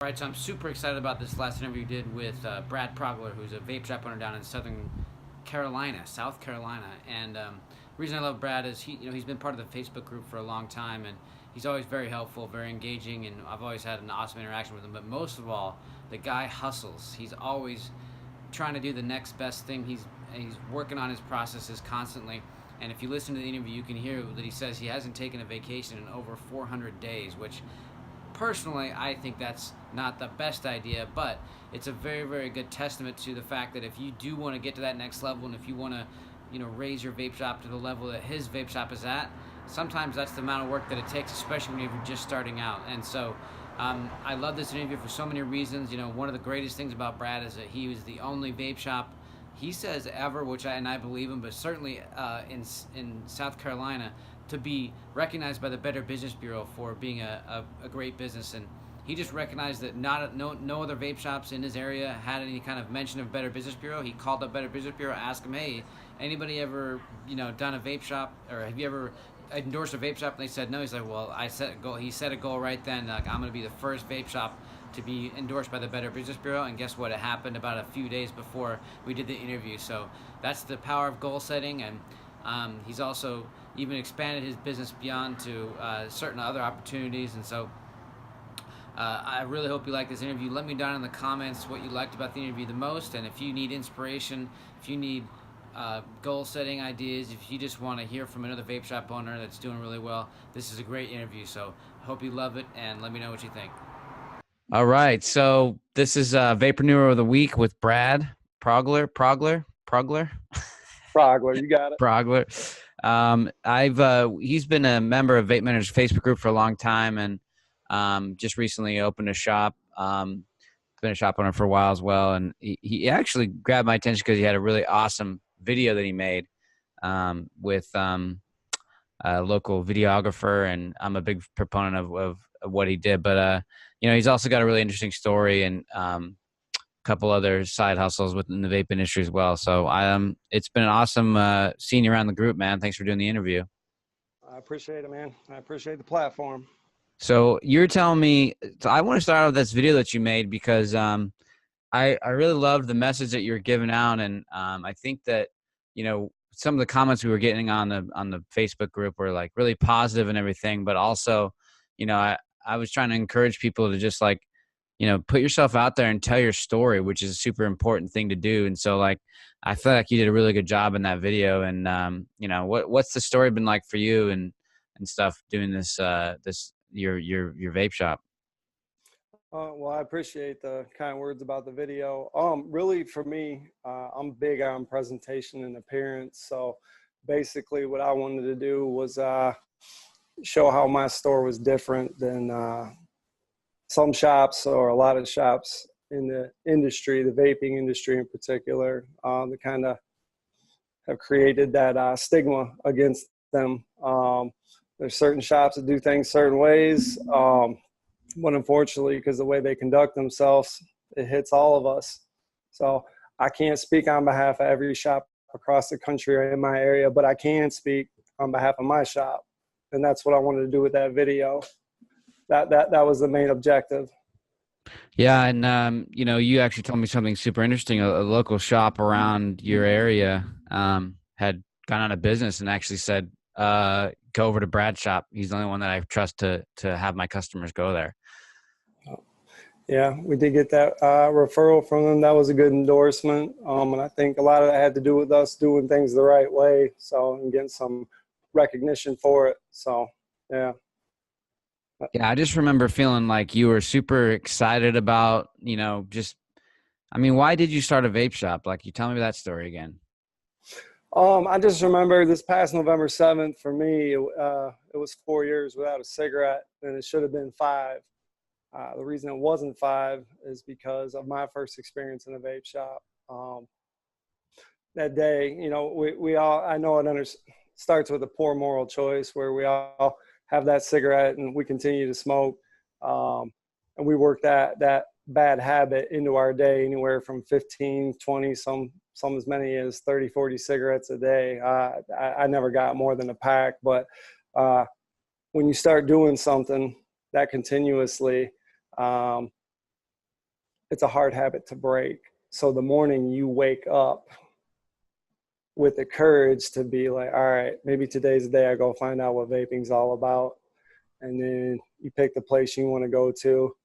Right, so I'm super excited about this last interview you did with Brad Progler, who's a vape shop owner down in South Carolina. And the reason I love Brad is he's been part of the Facebook group for a long time, and he's always very helpful, very engaging, and I've always had an awesome interaction with him. But most of all, the guy hustles. He's always trying to do the next best thing. He's working on his processes constantly. And if you listen to the interview, you can hear that he says he hasn't taken a vacation in over 400 days, which personally, I think that's not the best idea, but it's a very, very good testament to the fact that if you do want to get to that next level, and if you want to, raise your vape shop to the level that his vape shop is at, sometimes that's the amount of work that it takes, especially when you're just starting out. And so, I love this interview for so many reasons. One of the greatest things about Brad is that he was the only vape shop, he says, ever, and I believe him, but certainly in South Carolina, to be recognized by the Better Business Bureau for being a great business. And he just recognized that no other vape shops in his area had any kind of mention of Better Business Bureau. He called up Better Business Bureau, asked him, hey, anybody ever done a vape shop, or have you ever endorsed a vape shop? And they said no. He's like, well, I set a goal. He set a goal right then, like, I'm going to be the first vape shop to be endorsed by the Better Business Bureau. And guess what? It happened about a few days before we did the interview. So that's the power of goal setting. And he's also even expanded his business beyond to certain other opportunities. And so I really hope you like this interview. Let me know down in the comments what you liked about the interview the most. And if you need inspiration, if you need goal setting ideas, if you just want to hear from another vape shop owner that's doing really well, this is a great interview. So I hope you love it, and let me know what you think. All right, so this is Vapreneur of the Week with Brad Progler. Progler, you got it. Progler. He's been a member of VapeMentors Facebook group for a long time, and just recently opened a shop. Been a shop owner for a while as well, and he actually grabbed my attention because he had a really awesome video that he made with a local videographer, and I'm a big proponent of what he did. But he's also got a really interesting story and a couple other side hustles within the vape industry as well. So it's been an awesome seeing you around the group, man. Thanks for doing the interview. I appreciate it, man. I appreciate the platform. So you're telling me, so I want to start out with this video that you made because I really loved the message that you're giving out, and I think that some of the comments we were getting on the Facebook group were like really positive and everything, but also I was trying to encourage people to just put yourself out there and tell your story, which is a super important thing to do. And so I feel like you did a really good job in that video. And what's the story been like for you and stuff doing this your vape shop? Well, I appreciate the kind words about the video. Really, for me, I'm big on presentation and appearance. So basically what I wanted to do was show how my store was different than some shops, or a lot of shops in the industry, the vaping industry in particular, that kind of have created that stigma against them. There's certain shops that do things certain ways, but unfortunately, because the way they conduct themselves, it hits all of us. So I can't speak on behalf of every shop across the country or in my area, but I can speak on behalf of my shop. And that's what I wanted to do with that video. That was the main objective. Yeah, and you actually told me something super interesting. A local shop around your area had gone out of business and actually said, "Go over to Brad's shop. He's the only one that I trust to have my customers go there." Yeah, we did get that referral from them. That was a good endorsement, and I think a lot of that had to do with us doing things the right way. So, and getting some recognition for it. So, yeah. Yeah, I just remember feeling like you were super excited about, why did you start a vape shop? Like, you tell me that story again. I just remember this past November 7th, for me, it was 4 years without a cigarette, and it should have been 5. The reason it wasn't 5 is because of my first experience in a vape shop. That day, we all, I know it starts with a poor moral choice where we all have that cigarette and we continue to smoke. And we work that bad habit into our day, anywhere from 15, 20, some as many as 30, 40 cigarettes a day. I never got more than a pack, but when you start doing something that continuously, it's a hard habit to break. So the morning you wake up with the courage to be like, all right, maybe today's the day I go find out what vaping's all about. And then you pick the place you want to go to,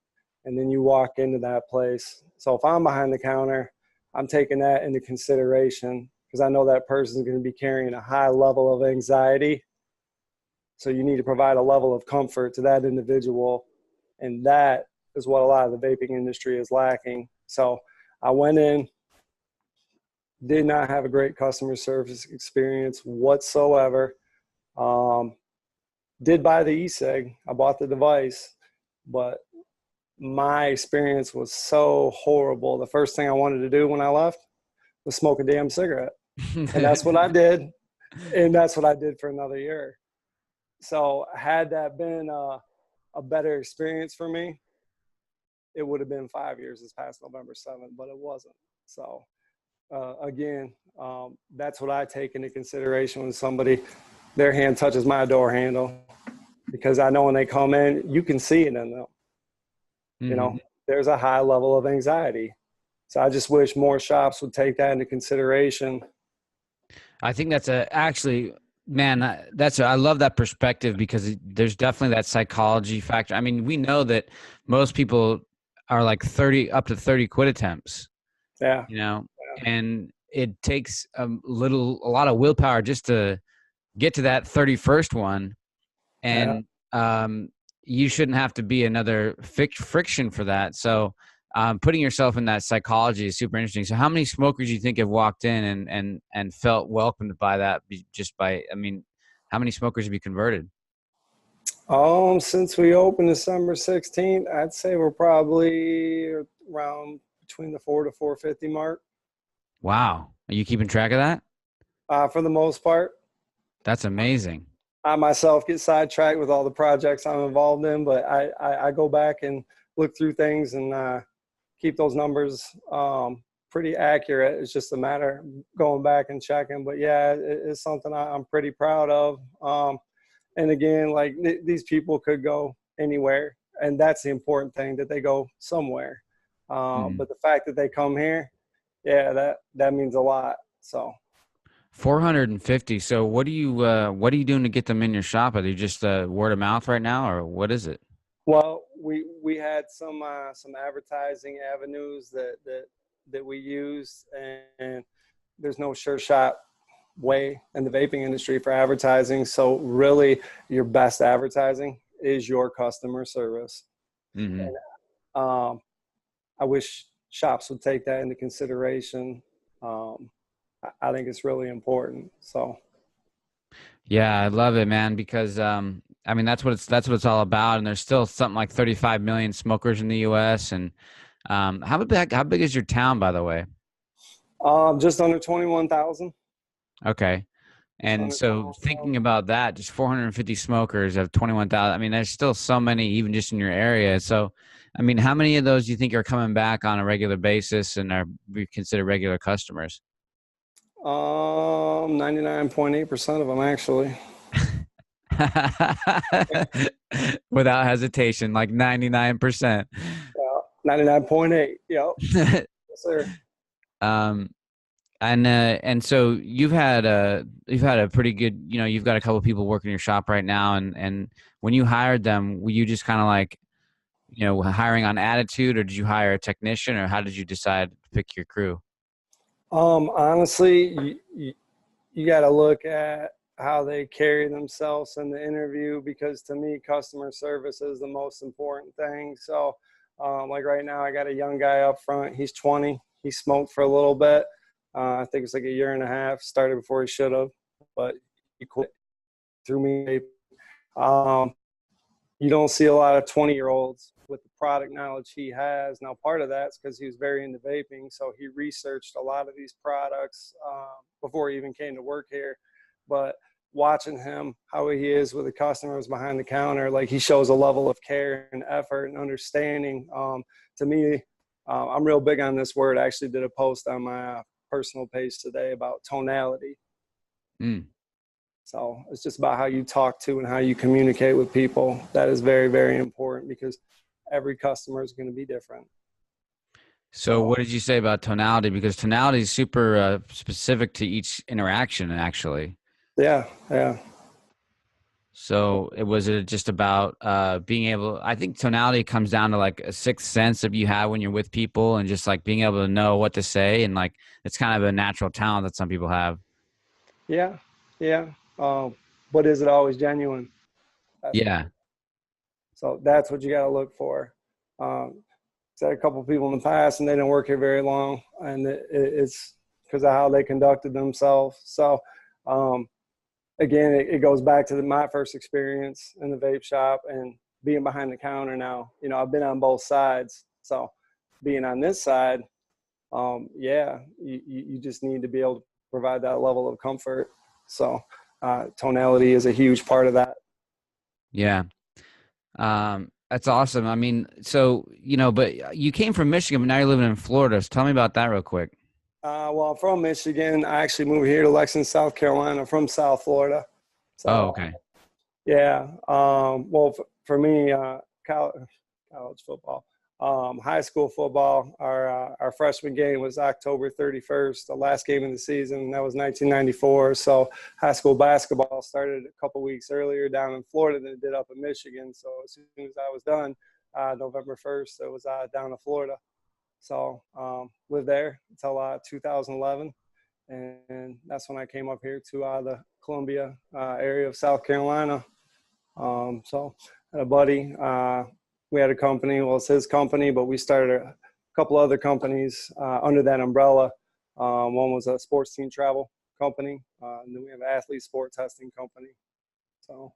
and then you walk into that place. So if I'm behind the counter, I'm taking that into consideration because I know that person's going to be carrying a high level of anxiety. So you need to provide a level of comfort to that individual. And that is what a lot of the vaping industry is lacking. So I went in, did not have a great customer service experience whatsoever. Did buy the e-cig. I bought the device, but my experience was so horrible. The first thing I wanted to do when I left was smoke a damn cigarette. And that's what I did. And that's what I did for another year. So had that been a better experience for me, it would have been 5 years this past November 7th, but it wasn't. So again, that's what I take into consideration when somebody, their hand touches my door handle, because I know when they come in, you can see it in them. You know, there's a high level of anxiety. So I just wish more shops would take that into consideration. I think that's actually, man, I love that perspective because there's definitely that psychology factor. I mean, we know that most people are like 30 up to 30 quit attempts. Yeah. You know, and it takes a lot of willpower just to get to that 31st one. And you shouldn't have to be another friction for that. So putting yourself in that psychology is super interesting. So how many smokers do you think have walked in and felt welcomed by that how many smokers have you converted? Since we opened December 16th, I'd say we're probably around between the 4 to 450 mark. Wow. Are you keeping track of that? For the most part. That's amazing. I myself get sidetracked with all the projects I'm involved in, but I go back and look through things and keep those numbers pretty accurate. It's just a matter of going back and checking. But yeah, it's something I'm pretty proud of. And again, like these people could go anywhere, and that's the important thing, that they go somewhere. But the fact that they come here, yeah, that means a lot. So 450. So what are you doing to get them in your shop? Are they just word of mouth right now, or what is it? Well, we had some advertising avenues that we used, and there's no sure shot way in the vaping industry for advertising. So really, your best advertising is your customer service. And, I wish shops would take that into consideration. I think it's really important. So. Yeah, I love it, man, because that's what it's all about. And there's still something like 35 million smokers in the US. And how big is your town, by the way? Just under 21,000. Okay. And so thinking about that, just 450 smokers of 21,000. I mean, there's still so many even just in your area. So, I mean, how many of those do you think are coming back on a regular basis and are considered regular customers? 99.8% of them, actually. Without hesitation, like 99%. 99.8. Yep. Yes, sir. And so you've had a pretty good, you've got a couple of people working in your shop right now. And when you hired them, were you just kind of like, hiring on attitude, or did you hire a technician, or how did you decide to pick your crew? Honestly, you got to look at how they carry themselves in the interview, because to me, customer service is the most important thing. So like right now, I got a young guy up front. He's 20. He smoked for a little bit. I think it's like a year and a half. Started before he should have, but he quit through me. You don't see a lot of 20-year-olds with the product knowledge he has. Now, part of that's because he was very into vaping, so he researched a lot of these products before he even came to work here. But watching him, how he is with the customers behind the counter, like he shows a level of care and effort and understanding. To me, I'm real big on this word. I actually did a post on my personal page today about tonality. So it's just about how you talk to and how you communicate with people. That is very, very important, because every customer is going to be different. So So what did you say about tonality? Because tonality is super specific to each interaction, actually. yeah, yeah. So it was it just about being able. I think tonality comes down to like a sixth sense that you have when you're with people, and just like being able to know what to say, and like it's kind of a natural talent that some people have. Yeah, yeah. But is it always genuine? That's the Yeah, thing. So that's what you got to look for. Um, I had a couple of people in the past, and they didn't work here very long, and it's because of how they conducted themselves. So, um, again, it goes back to my first experience in the vape shop and being behind the counter now. You know, I've been on both sides. So, being on this side, yeah, you just need to be able to provide that level of comfort. So, tonality is a huge part of that. yeah. That's awesome. I mean, so but you came from Michigan, but now you're living in Florida. So tell me about that real quick. Well, I'm from Michigan. I actually moved here to Lexington, South Carolina from South Florida. Oh, So, okay. yeah. Well, for me, college football, high school football, our freshman game was October 31st, the last game of the season. That was 1994. So high school basketball started a couple weeks earlier down in Florida than it did up in Michigan. So as soon as I was done, November 1st, it was down to Florida. So lived there until 2011, and that's when I came up here to the Columbia area of South Carolina. So I had a buddy. We had a company. Well, it's his company, but we started a couple other companies under that umbrella. One was a sports team travel company, and then we have an athlete sport testing company. So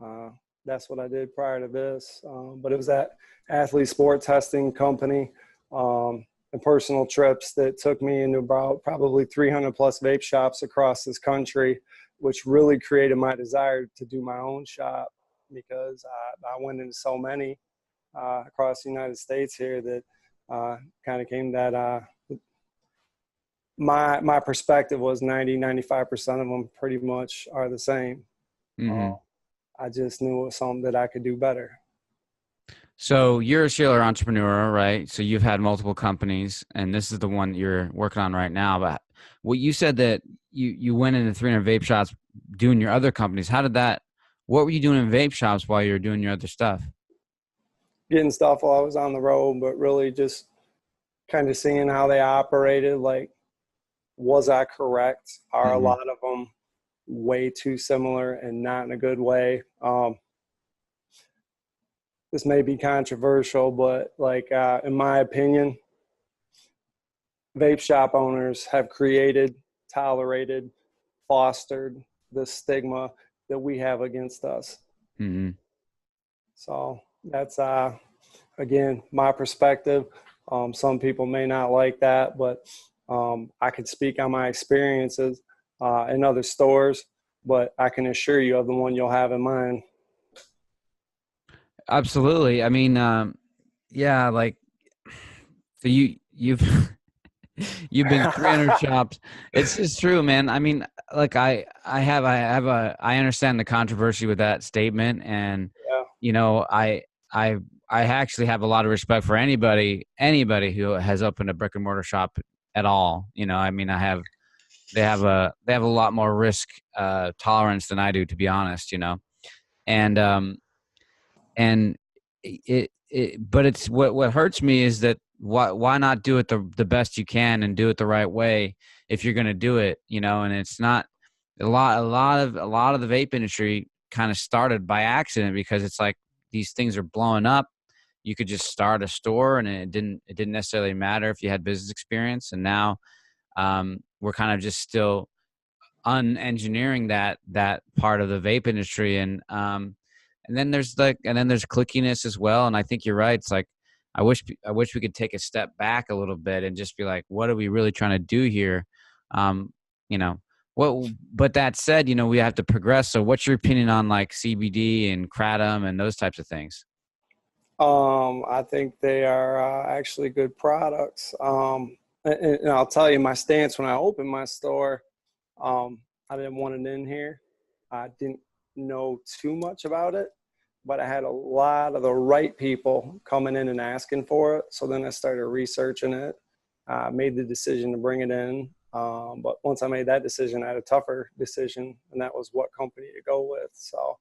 uh, that's what I did prior to this. But it was that athlete sport testing company and personal trips that took me into about probably 300 plus vape shops across this country, which really created my desire to do my own shop because I went into so many across the United States here that kind of came that my perspective was 95% of them pretty much are the same. Uh, Hmm. I just knew it was something that I could do better. So you're a serial entrepreneur, right? So you've had multiple companies, and this is the one that you're working on right now. But what you said that you went into 300 vape shops doing your other companies. How did that? What were you doing in vape shops while you were doing your other stuff? Getting stuff while I was on the road, but really just kind of seeing how they operated. Like, was I correct? Are a Hmm. lot of them way too similar and not in a good way? This may be controversial, but like in my opinion, vape shop owners have created, tolerated, fostered the stigma that we have against us. Hmm. So that's again my perspective. Some people may not like that, but I could speak on my experiences in other stores. But I can assure you of the one you'll have in mind. Absolutely. I mean, yeah, like so you've you've been 300 shops. It's just true, man. I mean, like I understand the controversy with that statement, and Yeah. you know, I I actually have a lot of respect for anybody who has opened a brick and mortar shop at all. You know, I mean, they have a lot more risk tolerance than I do, to be honest. You know, and and but it's what hurts me is that why not do it the best you can and do it the right way if you're going to do it, and it's not a lot of the vape industry kind of started by accident because it's like these things are blowing up. You could just start a store and it didn't necessarily matter if you had business experience, and now we're kind of just still unengineering that part of the vape industry, and then there's clickiness as well. And I think you're right. It's like I wish we could take a step back a little bit and just be like, what are we really trying to do here? um you know what But that said, we have to progress. So what's your opinion on like CBD and kratom and those types of things? I think they are actually good products. And I'll tell you my stance when I opened my store. I didn't want it in here. I didn't know too much about it, but I had a lot of the right people coming in and asking for it. So then I started researching it, made the decision to bring it in. But once I made that decision, I had a tougher decision, and that was what company to go with. So,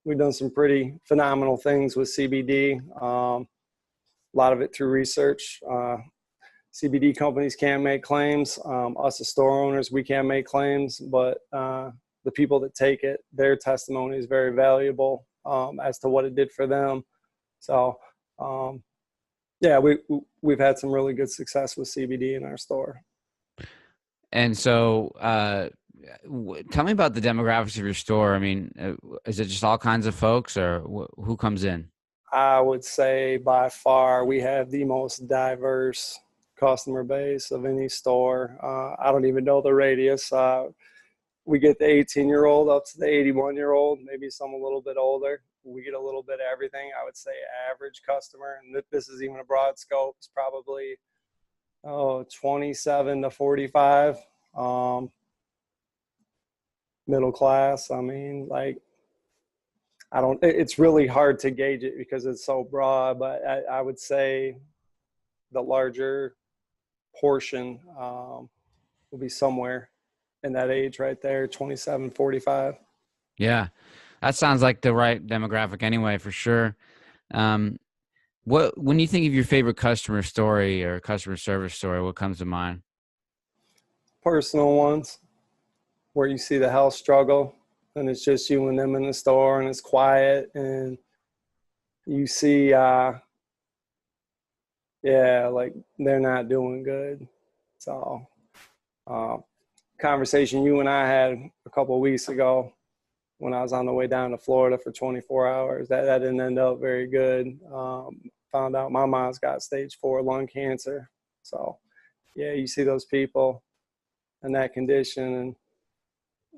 we've done some pretty phenomenal things with CBD. A lot of it through research. CBD companies can't make claims. Us as store owners, we can't make claims, but the people that take it, their testimony is very valuable as to what it did for them. So, we've had some really good success with CBD in our store. And so, tell me about the demographics of your store. I mean, is it just all kinds of folks, or who comes in? I would say by far we have the most diverse customer base of any store. I don't even know the radius. We get the 18-year-old up to the 81-year-old, maybe some a little bit older. We get a little bit of everything. I would say average customer, and this is even a broad scope, is probably 27 to 45. Middle class. I mean, like, it's really hard to gauge it because it's so broad, but I would say the larger portion will be somewhere in that age right there, 27, 45. Yeah, that sounds like the right demographic anyway, for sure. When you think of your favorite customer story or customer service story, what comes to mind? Personal ones where you see the health struggle and it's just you and them in the store and it's quiet and you see, like they're not doing good. So, conversation you and I had a couple of weeks ago when I was on the way down to Florida for 24 hours, that didn't end up very good. Found out my mom's got stage 4 lung cancer. So yeah, you see those people in that condition and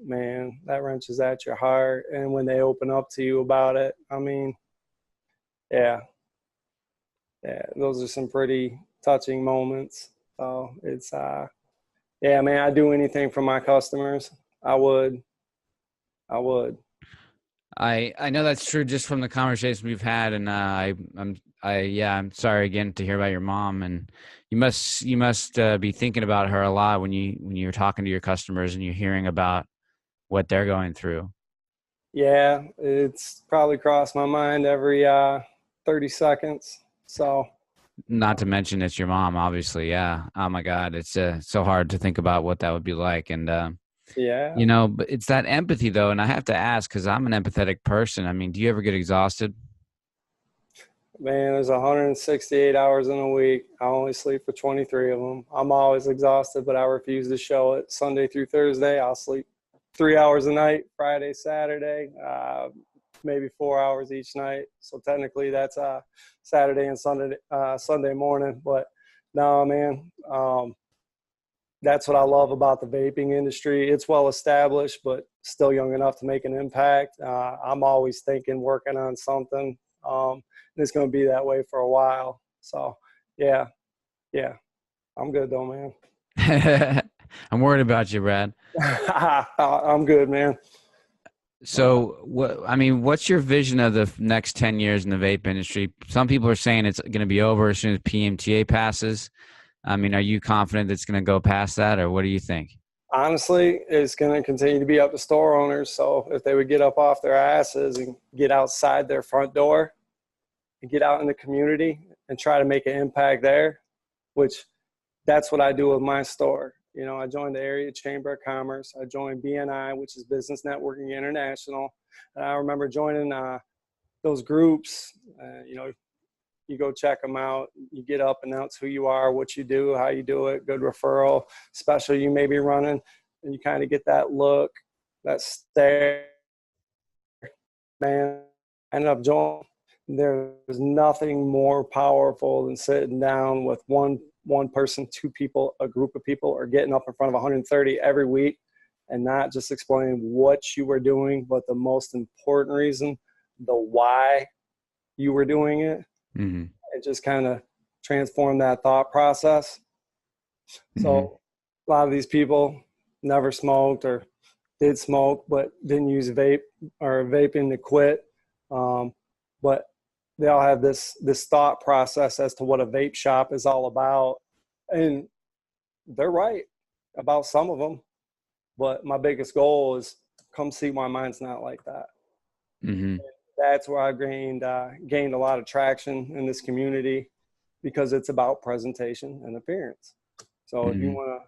man, that wrenches at your heart. And when they open up to you about it, I mean, yeah, those are some pretty touching moments. So it's, yeah, man, I'd do anything for my customers. I would. I know that's true just from the conversation we've had, and I'm sorry again to hear about your mom, and you must be thinking about her a lot when you're talking to your customers and you're hearing about what they're going through. Yeah, it's probably crossed my mind every 30 seconds. So, not to mention it's your mom, obviously. Yeah. Oh my God, it's so hard to think about what that would be like, and yeah, but it's that empathy though, and I have to ask because I'm an empathetic person. I mean, do you ever get exhausted? man, there's 168 hours in a week. I only sleep for 23 of them. I'm always exhausted, but I refuse to show it. Sunday through Thursday, I'll sleep 3 hours a night. Friday, Saturday, maybe 4 hours each night. So technically that's Saturday and Sunday morning. But no, man, that's what I love about the vaping industry. It's well established, but still young enough to make an impact. I'm always thinking, working on something. And it's going to be that way for a while. So yeah, I'm good though, man. I'm worried about you, Brad. I'm good, man. So what's your vision of the next 10 years in the vape industry? Some people are saying it's going to be over as soon as PMTA passes. I mean, are you confident it's going to go past that, or what do you think? Honestly, it's going to continue to be up to store owners. So if they would get up off their asses and get outside their front door and get out in the community and try to make an impact there, which that's what I do with my store. You know, I joined the Area Chamber of Commerce. I joined BNI, which is Business Networking International. And I remember joining those groups. You go check them out. You get up, announce who you are, what you do, how you do it, good referral, special you may be running, and you kind of get that look, that stare. Man, I ended up joining. There's nothing more powerful than sitting down with one person, 2 people, a group of people, or getting up in front of 130 every week and not just explaining what you were doing, but the most important reason, the why you were doing it. Mm-hmm. And just kind of transform that thought process. Mm-hmm. So a lot of these people never smoked or did smoke, but didn't use vape or vaping to quit. But they all have this thought process as to what a vape shop is all about. And they're right about some of them. But my biggest goal is come see why mine's not like that. Mm-hmm. That's where I gained a lot of traction in this community, because it's about presentation and appearance. So if you Mm-hmm. want to,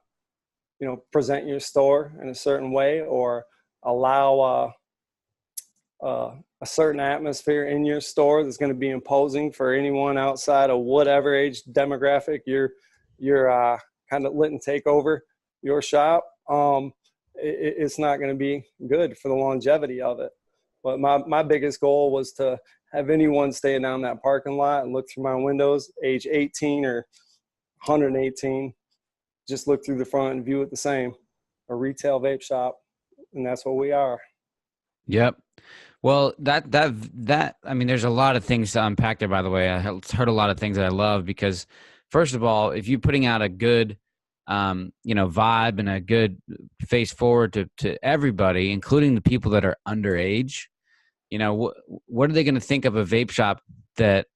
present your store in a certain way, or allow a certain atmosphere in your store that's going to be imposing for anyone outside of whatever age demographic you're kind of letting take over your shop, it's not going to be good for the longevity of it. But my biggest goal was to have anyone staying down that parking lot and look through my windows, age 18 or 118, just look through the front and view it the same. A retail vape shop, and that's what we are. Yep. Well, that I mean, there's a lot of things to unpack there. By the way, I heard a lot of things that I love, because, first of all, if you're putting out a good, vibe and a good face forward to everybody, including the people that are underage, what are they going to think of a vape shop that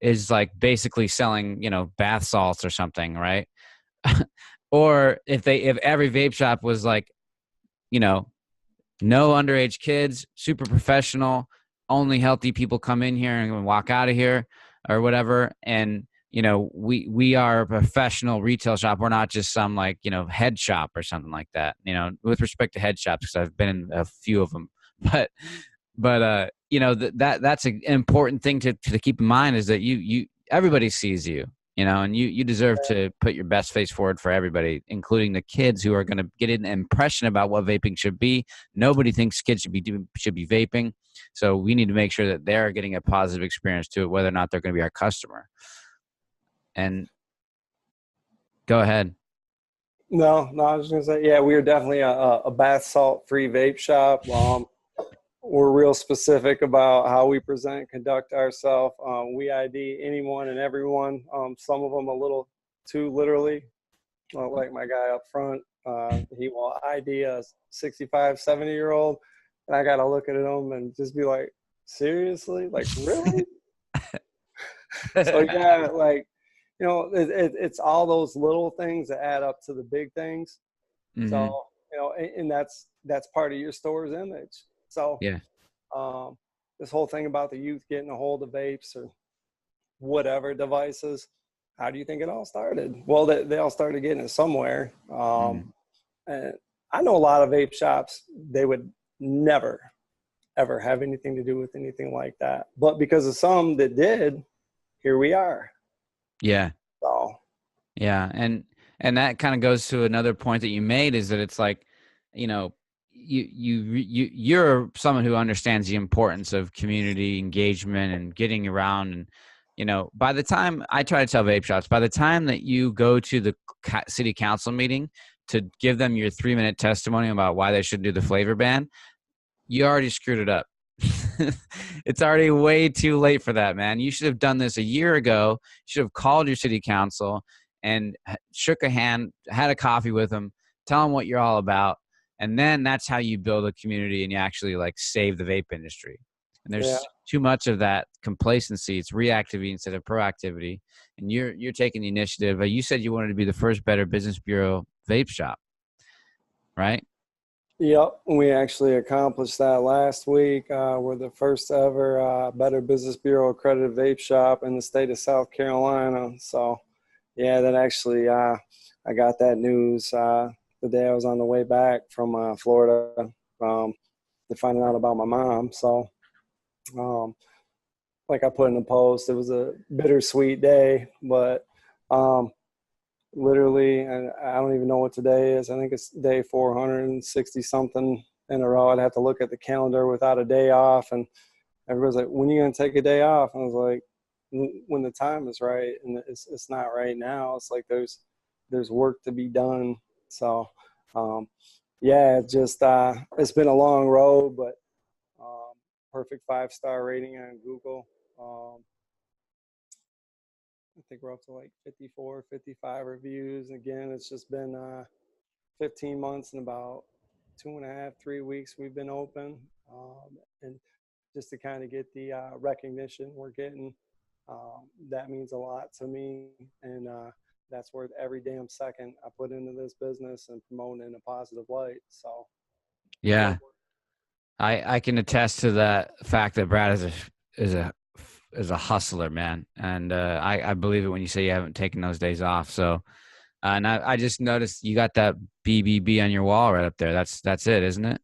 is like basically selling bath salts or something, right? Or if every vape shop was like, no underage kids, super professional, only healthy people come in here and walk out of here or whatever. And, we are a professional retail shop. We're not just some like, head shop or something like that, with respect to head shops, because I've been in a few of them. But that's an important thing to keep in mind, is that everybody sees you, and you deserve to put your best face forward for everybody, including the kids who are going to get an impression about what vaping should be. Nobody thinks kids should be vaping. So we need to make sure that they're getting a positive experience to it, whether or not they're going to be our customer. And go ahead. No, I was just gonna say, yeah, we are definitely a bath salt free vape shop. We're real specific about how we present and conduct ourselves. We ID anyone and everyone. Some of them a little too literally, like my guy up front. He will ID a 65, 70-year-old, and I got to look at him and just be like, seriously? Like, really? So, yeah, like, it's all those little things that add up to the big things. Mm-hmm. So, and that's part of your store's image. So, yeah. This whole thing about the youth getting a hold of vapes or whatever devices, how do you think it all started? Well, they all started getting it somewhere. And I know a lot of vape shops, they would never, ever have anything to do with anything like that. But because of some that did, here we are. Yeah. So. Yeah. And that kind of goes to another point that you made, is that it's like, you're someone who understands the importance of community engagement and getting around. And, by the time I try to tell vape shops, by the time that you go to the city council meeting to give them your 3-minute testimony about why they should do the flavor ban, you already screwed it up. It's already way too late for that, man. You should have done this a year ago. You should have called your city council and shook a hand, had a coffee with them, tell them what you're all about. And then that's how you build a community and you actually like save the vape industry. And there's too much of that complacency. It's reactivity instead of proactivity. And you're taking the initiative. You said you wanted to be the first Better Business Bureau vape shop, right? Yep, we actually accomplished that last week. We're the first ever Better Business Bureau accredited vape shop in the state of South Carolina. So, yeah, that actually, I got that news the day I was on the way back from Florida to finding out about my mom. So, like I put in the post, it was a bittersweet day, but literally, and I don't even know what today is. I think it's day 460 something in a row. I'd have to look at the calendar without a day off. And everybody's like, when are you going to take a day off? And I was like, when the time is right. And it's not right now. It's like there's work to be done. So, yeah, it's just, it's been a long road, but perfect 5-star rating on Google. I think we're up to like 54, 55 reviews. And again, it's just been 15 months and about 2.5, 3 weeks we've been open, and just to kind of get the recognition we're getting, that means a lot to me, and that's worth every damn second I put into this business and promoting in a positive light. So, Yeah. yep. I can attest to that fact that Brad is a hustler, man. And I believe it when you say you haven't taken those days off. So and I just noticed you got that BBB on your wall right up there. That's it, isn't it?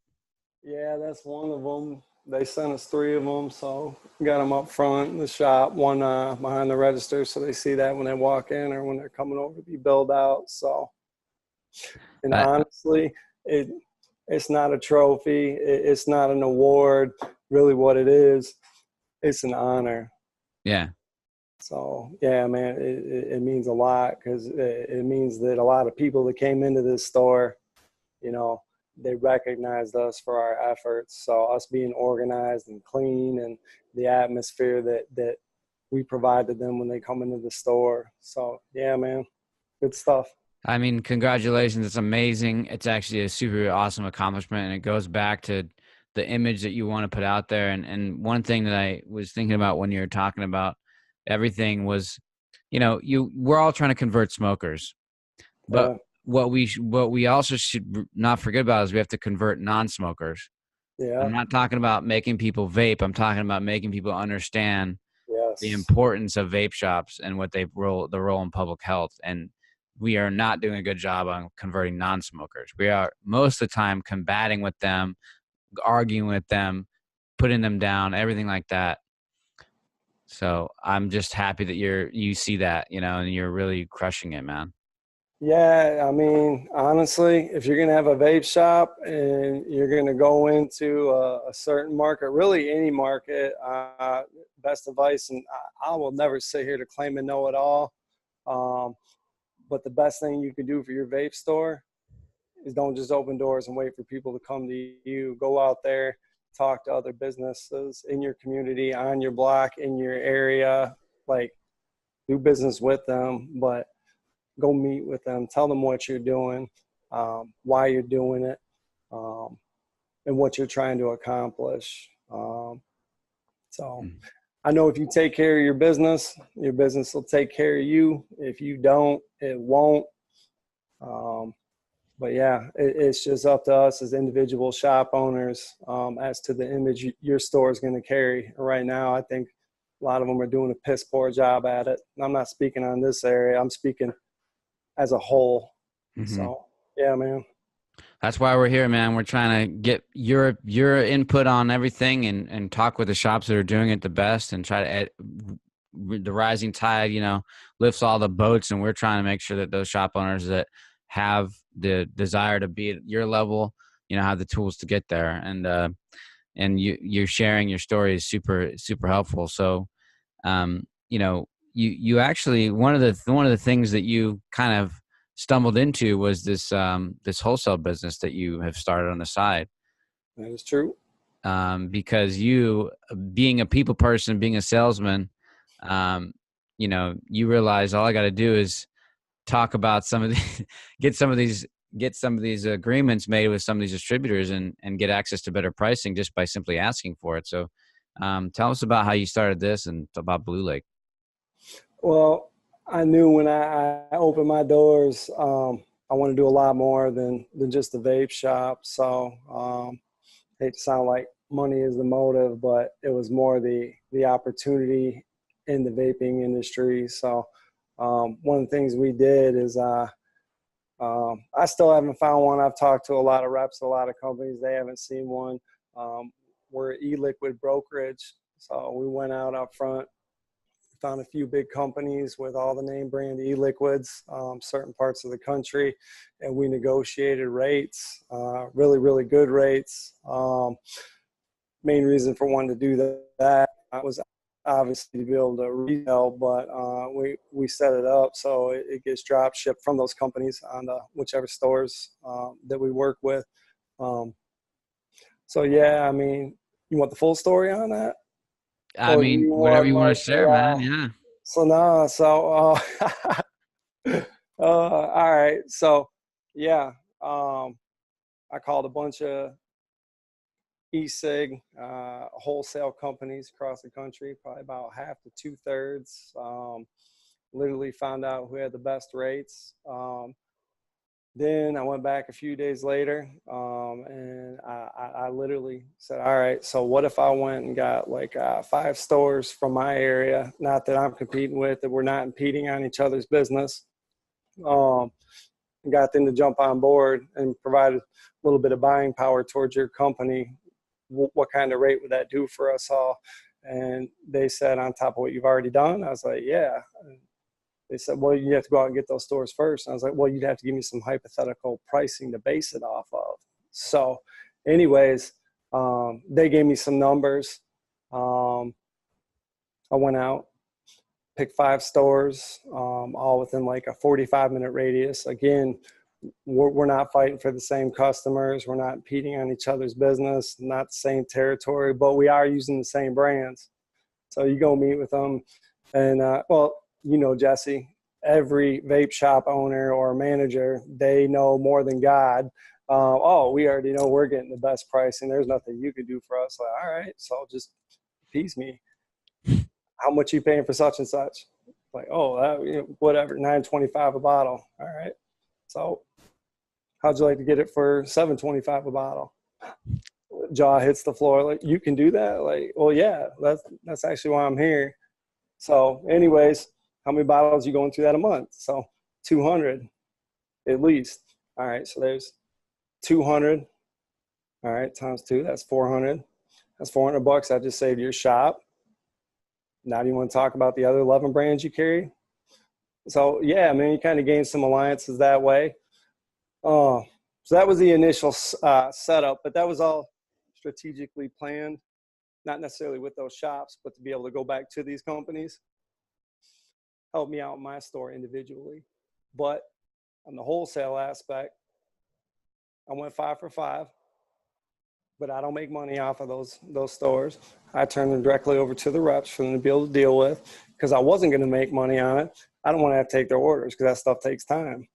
Yeah, that's one of them. They sent us 3 of them, so got them up front in the shop, one behind the register, so they see that when they walk in or when they're coming over to be billed out. So, and Uh, honestly, it's not a trophy, it's not an award. Really, what it is, it's an honor. yeah. So, yeah, man, it means a lot, because it means that a lot of people that came into this store, you know, they recognized us for our efforts. So us being organized and clean, and the atmosphere that we provide to them when they come into the store. So yeah, man, good stuff. I mean, congratulations. It's amazing. It's actually a super awesome accomplishment. And it goes back to the image that you want to put out there. And one thing that I was thinking about when you were talking about everything was, we're all trying to convert smokers, but Yeah, what we also should not forget about is we have to convert non-smokers. yeah, I'm not talking about making people vape. I'm talking about making people understand the yes. importance of vape shops and what the role in public health. And we are not doing a good job on converting non-smokers. We are most of the time combating with them, arguing with them, putting them down, everything like that. So I'm just happy that you see that, and you're really crushing it, man. Yeah, I mean, honestly, if you're going to have a vape shop and you're going to go into a certain market, really any market, best advice, and I will never sit here to claim to know it all. Um, but the best thing you can do for your vape store is don't just open doors and wait for people to come to you. Go out there, talk to other businesses in your community, on your block, in your area, like do business with them, but go meet with them, tell them what you're doing, why you're doing it, and what you're trying to accomplish. So I know if you take care of your business will take care of you. If you don't, it won't. Um, but yeah, it's just up to us as individual shop owners as to the image your store is going to carry. Right now, I think a lot of them are doing a piss poor job at it. And I'm not speaking on this area. I'm speaking as a whole. Mm-hmm. So yeah, man. That's why we're here, man. We're trying to get your input on everything and talk with the shops that are doing it the best and try to the rising tide, lifts all the boats. And we're trying to make sure that those shop owners that have the desire to be at your level, have the tools to get there. And you're sharing your story is super, super helpful. So, you actually, one of the things that you kind of stumbled into was this this wholesale business that you have started on the side, That is true. because you, being a people person, being a salesman, you realize all I got to do is talk about some of the get some of these agreements made with some of these distributors and get access to better pricing just by simply asking for it. So tell us about how you started this and about Blue Lake. Well, I knew when I opened my doors, I want to do a lot more than just the vape shop. So hate to sound like money is the motive, but it was more the opportunity in the vaping industry. So one of the things we did is I still haven't found one. I've talked to a lot of reps, a lot of companies. They haven't seen one. We're e-liquid brokerage. So we went out up front, found a few big companies with all the name brand e-liquids, certain parts of the country, and we negotiated rates, really, really good rates. Main reason for wanting to do that was obviously to be able to retail, but we set it up so it gets drop shipped from those companies on whichever stores that we work with. So yeah, I mean, you want the full story on that? I Or do mean, you whatever want you want like to share, man. Yeah. so no, so all right. So yeah, I called a bunch of e-cig wholesale companies across the country, probably about half to 2/3. Literally found out who had the best rates. Then I went back a few days later, and I literally said, all right, so what if I went and got like 5 stores from my area, not that I'm competing with, that we're not impeding on each other's business, and got them to jump on board and provide a little bit of buying power towards your company. What kind of rate would that do for us all? And they said, on top of what you've already done. I was like, yeah. They said, well, you have to go out and get those stores first. And I was like, well, you'd have to give me some hypothetical pricing to base it off of. So anyways, they gave me some numbers. I went out, picked 5 stores, all within like a 45-minute radius. Again, we're not fighting for the same customers. We're not competing on each other's business, not the same territory, but we are using the same brands. So you go meet with them. And, well, you know, Jesse, every vape shop owner or manager, they know more than God. Oh, we already know we're getting the best pricing. There's nothing you can do for us. Like, all right, so just appease me. How much you paying for such and such? Like, oh, whatever, $9.25 a bottle. All right. So how'd you like to get it for $7.25 a bottle? Jaw hits the floor. Like, you can do that? Like, well, yeah, that's actually why I'm here. So anyways, how many bottles you going through that a month? So 200 at least. All right. So there's 200. All right. Times 2, that's 400. That's $400 I just saved your shop. Now do you want to talk about the other 11 brands you carry? So yeah, I mean, you kind of gain some alliances that way. So that was the initial setup, but that was all strategically planned, not necessarily with those shops, but to be able to go back to these companies, help me out in my store individually. But on the wholesale aspect, I went 5 for 5, but I don't make money off of those stores. I turn them directly over to the reps for them to be able to deal with, because I wasn't going to make money on it. I don't want to have to take their orders because that stuff takes time.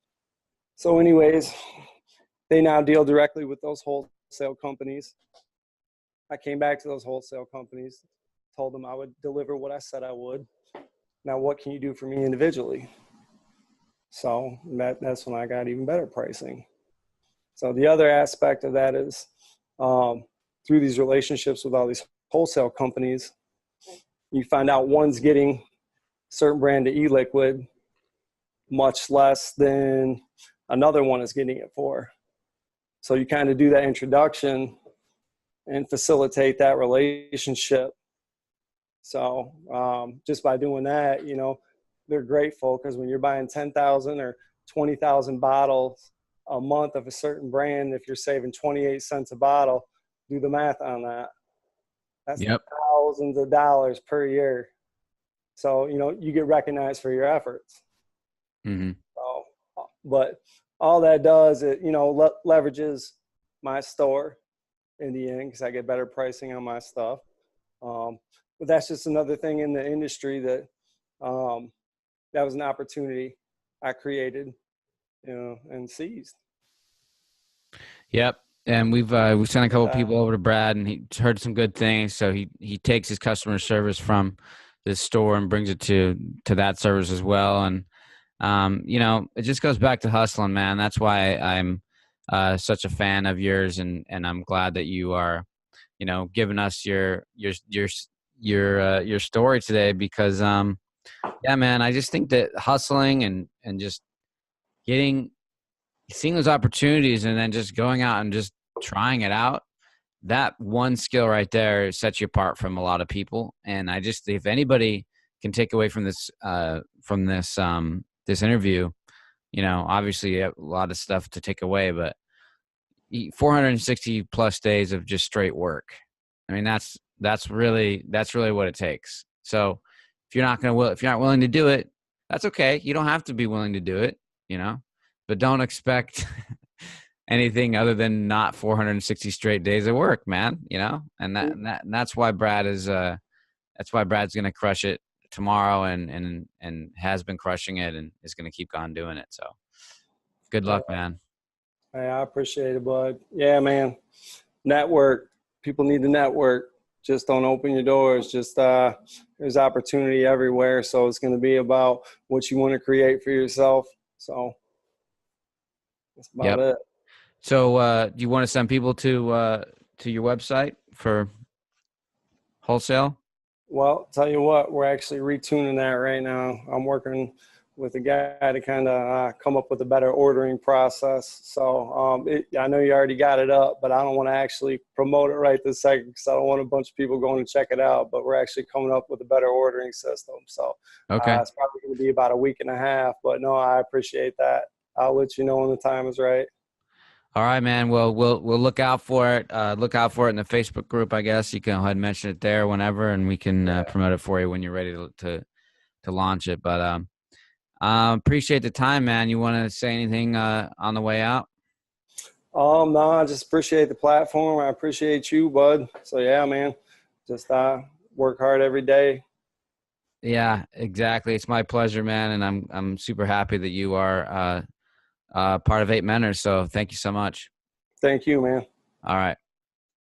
So anyways, they now deal directly with those wholesale companies. I came back to those wholesale companies, told them I would deliver what I said I would. Now, what can you do for me individually? So that's when I got even better pricing. So the other aspect of that is through these relationships with all these wholesale companies, you find out one's getting certain brand of e-liquid much less than another one is getting it for. So you kind of do that introduction and facilitate that relationship. So just by doing that, you know, they're grateful, because when you're buying 10,000 or 20,000 bottles a month of a certain brand, if you're saving 28 cents a bottle, do the math on that. That's thousands of dollars per year. So, you know, you get recognized for your efforts. Mm-hmm. So, but all that does, it, you know, leverages my store in the end, because I get better pricing on my stuff. But that's just another thing in the industry that that was an opportunity I created, you know, and seized. Yep. And we've sent a couple people over to Brad, and he heard some good things. So he takes his customer service from this store and brings it to that service as well. And you know, it just goes back to hustling, man. That's why I'm such a fan of yours, and I'm glad that you are, you know, giving us your story today, because yeah, man, I just think that hustling and just seeing those opportunities and then just going out and just trying it out, that one skill right there sets you apart from a lot of people. And I just, if anybody can take away from this this interview, you know, obviously a lot of stuff to take away, but 460 plus days of just straight work. I mean, that's really what it takes. So if you're not willing to do it, that's okay. You don't have to be willing to do it, you know, but don't expect anything other than not 460 straight days of work, man, you know? And that's why Brad is, that's why Brad's going to crush it tomorrow and has been crushing it and is going to keep on doing it. So good luck, man. Hey, I appreciate it, bud. Yeah, man. Network. People need to network. Just don't open your doors. Just there's opportunity everywhere. So it's going to be about what you want to create for yourself. So that's about Yep. it. So, do you want to send people to your website for wholesale? Well, tell you what, we're actually retuning that right now. I'm working with a guy to kind of come up with a better ordering process. So I know you already got it up, but I don't want to actually promote it right this second because I don't want a bunch of people going to check it out. But we're actually coming up with a better ordering system. So Okay. it's probably going to be about a week and a half. But no, I appreciate that. I'll let you know when the time is right. All right, man. Well, we'll look out for it. Look out for it in the Facebook group, I guess. You can go ahead and mention it there whenever, and we can promote it for you when you're ready to launch it. But appreciate the time, man. You want to say anything on the way out? No, I just appreciate the platform. I appreciate you, bud. So yeah, man, just work hard every day. Yeah, exactly. It's my pleasure, man, and I'm super happy that you are part of VapeMentors. So thank you so much. Thank you, man. All right.